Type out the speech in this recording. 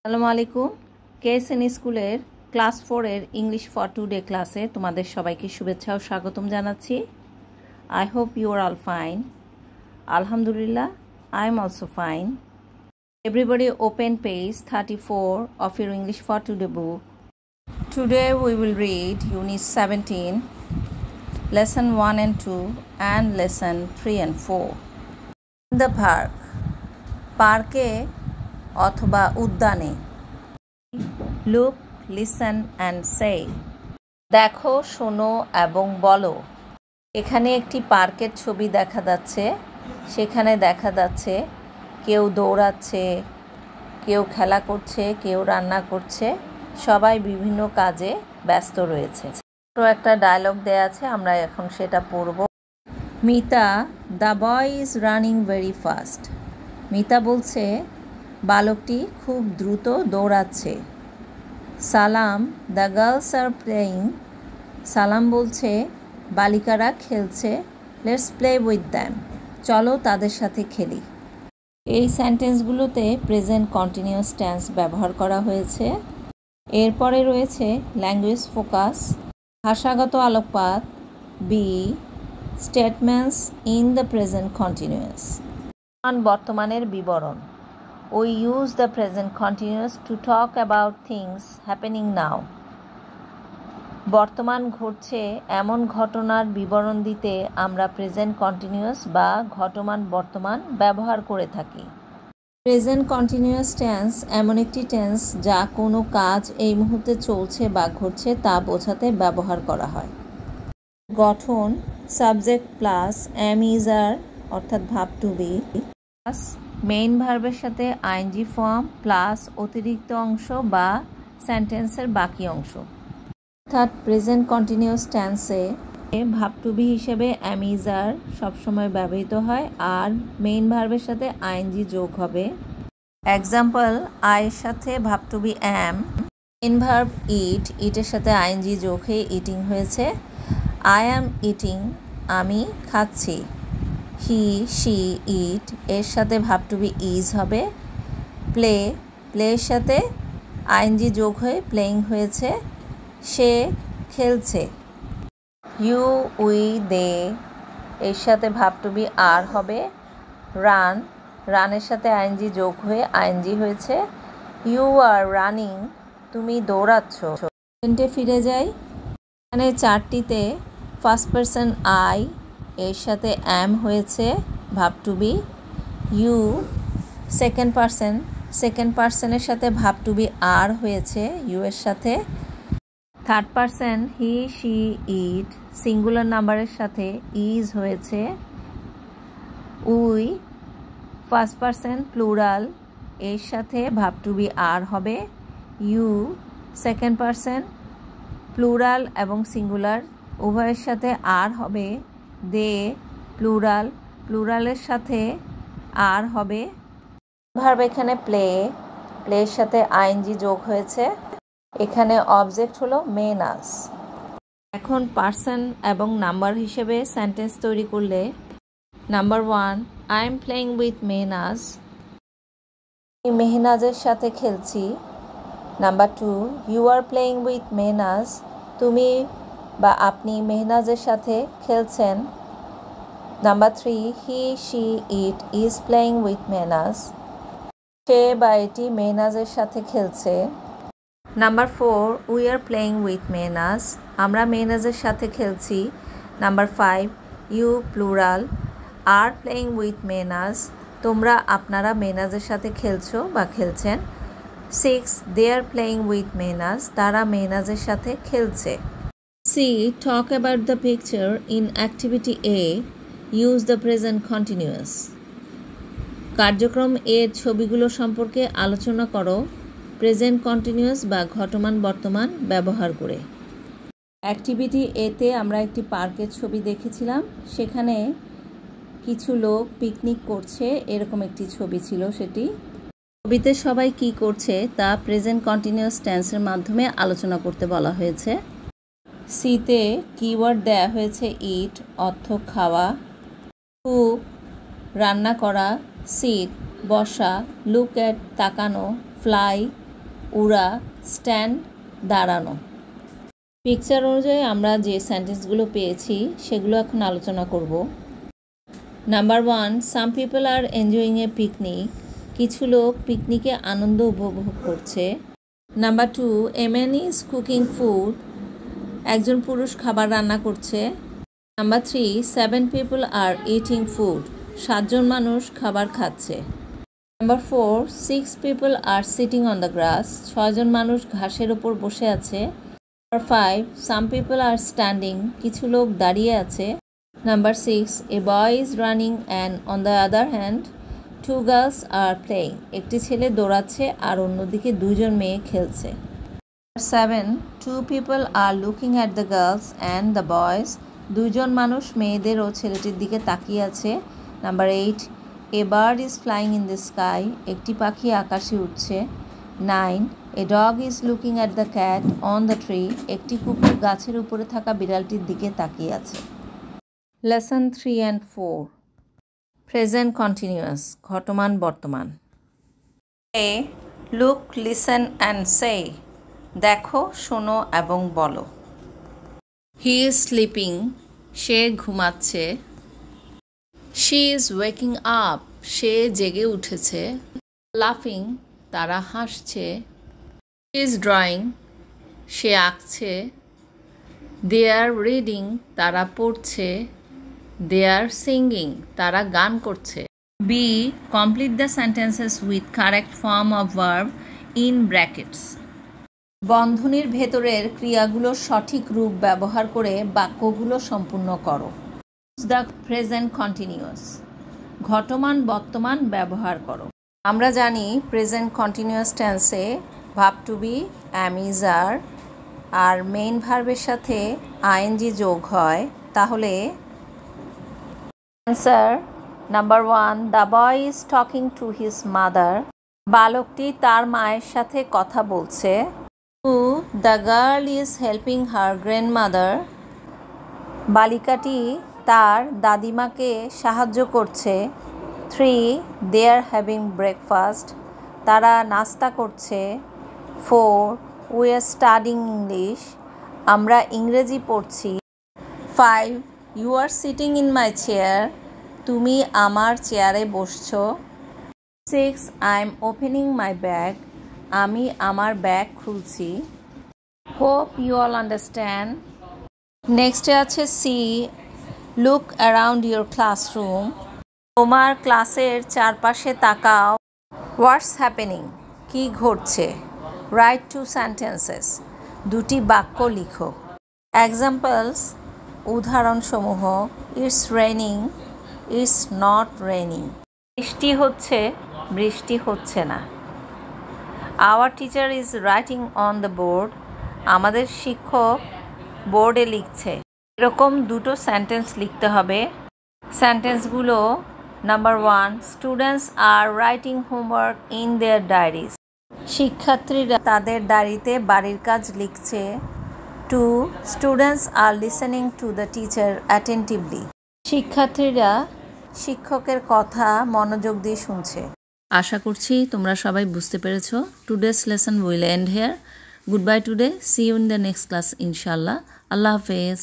আসসালামু আলাইকুম। কেএসএন স্কুলের ক্লাস 4 এর ইংলিশ ফর টুডে ক্লাসে তোমাদের সবাইকে শুভেচ্ছা ও স্বাগতম জানাচ্ছি। I hope you are all fine. আলহামদুলিল্লাহ, I am also fine. Everybody open page 34 of your English for today book. Today we will read Unit 17, Lesson 1 and 2 and Lesson 3 and 4. In the park. পার্কে অথবা উদ্যানে। Look, listen and say. দেখো, শোনো এবং বলো। এখানে একটি পার্কের ছবি দেখা যাচ্ছে। সেখানে দেখা যাচ্ছে কেউ দৌড়াচ্ছে, কেউ খেলা করছে, কেউ রান্না করছে, সবাই বিভিন্ন কাজে ব্যস্ত রয়েছে। তো একটা ডায়লগ দেয়া আছে, আমরা এখন সেটা পড়ব। Mita, the boy is running very fast. Mita বলছে বালকটি খুব দ্রুত দৌড়াচ্ছে। সালাম, দ্য গার্লস আর প্লেয়িং। সালাম বলছে বালিকারা খেলছে। Let's play with them. চলো তাদের সাথে খেলি। এই সেন্টেন্সগুলোতে প্রেজেন্ট কন্টিনিউয়াস টেন্স ব্যবহার করা হয়েছে। এরপরে রয়েছে ল্যাঙ্গুয়েজ ফোকাস, ভাষাগত আলোকপাত, B, statements in the present continuous. বর্তমানের বিবরণ। We use the present continuous to talk about things happening now. বর্তমান ঘটছে এমন ঘটনার বিবরণ দিতে আমরা প্রেজেন্ট কন্টিনিউয়াস বা ঘটমান বর্তমান ব্যবহার করে থাকি। প্রেজেন্ট কন্টিনিউয়াস টেন্স এমন একটি টেন্স যা কোনো কাজ এই মুহূর্তে চলছে বা ঘটছে তা বোঝাতে ব্যবহার করা হয়। গঠন subject plus am is are অর্থাৎ verb to be plus main ভার্বের সাথে আইএনজি ফর্ম প্লাস অতিরিক্ত অংশ বা সেন্টেন্সের বাকি অংশ। অর্থাৎ প্রেজেন্ট কন্টিনিউয়াস টেন্সে ভার্ব টু বি হিসেবে অ্যাম ইজ আর সবসময় ব্যবহৃত হয়, আর মেইন ভার্বের সাথে আইএনজি যোগ হবে। এক্সাম্পল, আয়ের সাথে verb to be am, main verb it, ইটের সাথে আইএনজি যোগ হয়ে ইটিং হয়েছে। আই অ্যাম ইটিং, আমি খাচ্ছি। হি, শি, ইট এর সাথে ভার্ব টু বি ইজ হবে। প্লে, প্লের সাথে আইএনজি যোগ হয়ে প্লেইং হয়েছে। সে খেলছে। ইউ, উই, দে এর সাথে ভার্ব টু বি আর হবে। রান, রানের সাথে আইএনজি যোগ হয়ে আইএনজি হয়েছে। ইউ আর রানিং, তুমি দৌড়াচ্ছ। সেন্টে ফিরে যাই। এখানে চারটিতে ফার্স্ট পারসন আই এর সাথে অ্যাম হয়েছে verb to be. You second পারসনের সাথে ভার্ব টু বি আর হয়েছে ইউ এর সাথে। Third person he, she, it singular নাম্বারের সাথে ইজ হয়েছে। উই ফার্স্ট পারসন প্লুরাল এর সাথে ভার্ব টু বি আর হবে। ইউ সেকেন্ড পারসন প্লুরাল এবং সিঙ্গুলার উভয়ের সাথে আর হবে। দে প্লুরালের সাথে আর হবে। ভার্ব এখানে প্লে, প্লের সাথে আইএনজি যোগ হয়েছে। এখানে অবজেক্ট হলো মেনাস। এখন পার্সন এবং নাম্বার হিসেবে সেন্টেন্স তৈরি করলে, number 1, I am playing with Mehnaz, আমি মেহনাজের সাথে খেলছি। Number 2, you are playing with Mehnaz, তুমি বা আপনি মেহনাজের সাথে খেলছেন। Number 3, he, she, it is playing with Mehnaz, সে বা এটি মেহনাজের সাথে খেলছে। Number 4, we are playing with Mehnaz, আমরা মেহনাজের সাথে খেলছি। Number 5, you plural are playing with Mehnaz, তোমরা আপনারা মেহনাজের সাথে খেলছো বা খেলছেন। 6, দে আর প্লেইং উইথ মেহনাজ, তারা মেহনাজের সাথে খেলছে। C, talk about the picture in activity A, use the present continuous. কার্যক্রম এর ছবিগুলো সম্পর্কে আলোচনা করো প্রেজেন্ট কন্টিনিউয়াস বা ঘটমান বর্তমান ব্যবহার করে। অ্যাক্টিভিটি এতে আমরা একটি পার্কের ছবি দেখেছিলাম। সেখানে কিছু লোক পিকনিক করছে, এরকম একটি ছবি ছিল। সেটি ছবিতে সবাই কি করছে তা প্রেজেন্ট কন্টিনিউয়াস টেন্সের মাধ্যমে আলোচনা করতে বলা হয়েছে। সিতে কিওয়ার্ড দেয়া হয়েছে ইট অর্থ খাওয়া, কুক রান্না করা, সিট বসা, লুক অ্যাট তাকানো, ফ্লাই উড়া, স্ট্যান্ড দাঁড়ানো। পিকচার অনুযায়ী আমরা যে সেন্টেন্সগুলো পেয়েছি সেগুলো এখন আলোচনা করব। Number 1, some people are enjoying a picnic. কিছু লোক পিকনিকে আনন্দ উপভোগ করছে। Number 2, a man is cooking food. একজন পুরুষ খাবার রান্না করছে। Number 3, 7 people are eating food. 7 জন মানুষ খাবার খাচ্ছে। Number 4, 6 people are sitting on the grass. 6 জন মানুষ ঘাসের ওপর বসে আছে। নাম্বার 5, সাম পিপল আর স্ট্যান্ডিং। কিছু লোক দাঁড়িয়ে আছে। Number 6, A boy is running and on the other hand 2 girls are playing. একটি ছেলে দৌড়াচ্ছে আর অন্যদিকে 2 জন মেয়ে খেলছে। 7, 2 people are looking at the girls and the boys. 2 জন মানুষ মেয়েদের ও ছেলেটির দিকে তাকিয়ে আছে। Number 8, a bird is flying in the sky. একটি পাখি আকাশে উঠছে। 9, a dog is looking at the cat on the tree. একটি কুকুর গাছের উপরে থাকা বিড়ালটির দিকে তাকিয়ে আছে। লেসন 3 and 4, প্রেজেন্ট কন্টিনিউয়াস, ঘটমান বর্তমান। এ, লুক, লিসেন অ্যান্ড সে। দেখো, শোনো এবং বলো। He is sleeping. সে ঘুমাচ্ছে। She is waking up. সে জেগে উঠেছে। লাফিং, তারা হাসছে। She is drawing. সে আঁকছে। দে আর রিডিং, তারা পড়ছে। দে আর সিঙ্গিং, তারা গান করছে। B, complete the sentences with correct form of verb in brackets. বন্ধনীর ভেতরের ক্রিয়াগুলোর সঠিক রূপ ব্যবহার করে বাক্যগুলো সম্পূর্ণ করো। দ্য প্রেজেন্ট কন্টিনিউয়াস, ঘটমান বর্তমান ব্যবহার করো। আমরা জানি প্রেজেন্ট কন্টিনিউয়াস টেন্সে verb to be, am, is, আর মেইন ভার্বের সাথে আইএনজি যোগ হয়। তাহলে answer number 1, the boy is talking to his mother. বালকটি তার মায়ের সাথে কথা বলছে। 2, the girl is helping her grandmother. বালিকাটি তার দাদিমাকে সাহায্য করছে। 3, দে আর হ্যাভিং ব্রেকফাস্ট। তারা নাস্তা করছে। 4, উই আর স্টাডিং ইংলিশ। আমরা ইংরেজি পড়ছি। 5, you are sitting in my chair. তুমি আমার চেয়ারে বসছো। 6, I am opening my bag. আমি আমার ব্যাগ খুলছি। Hope you all understand. নেক্সটে আছে C, look around your classroom. তোমার ক্লাসের চারপাশে তাকাও। হোয়াটস হ্যাপেনিং, কি ঘটছে। রাইট 2 সেন্টেন্সেস, 2টি বাক্য লিখো। এক্সাম্পলস, উদাহরণসমূহ, it's raining, it's not raining. বৃষ্টি হচ্ছে, বৃষ্টি হচ্ছে না। Our teacher is writing on the board. আমাদের শিক্ষক বোর্ডে লিখছে। এরকম 2টো সেন্টেন্স লিখতে হবে। সেন্টেন্সগুলো, number 1, students are writing homework in their diaries. শিক্ষার্থীরা তাদের ডায়েরিতে বাড়ির কাজ লিখছে। 2, students are listening to the teacher attentively. শিক্ষার্থীরা শিক্ষকের কথা মনোযোগ দিয়ে শুনছে। আশা করছি তোমরা সবাই বুঝতে পেরেছো। Today's lesson will end here. Good bye today. See you in the next class ইনশাল্লাহ। আল্লাহ হাফেজ।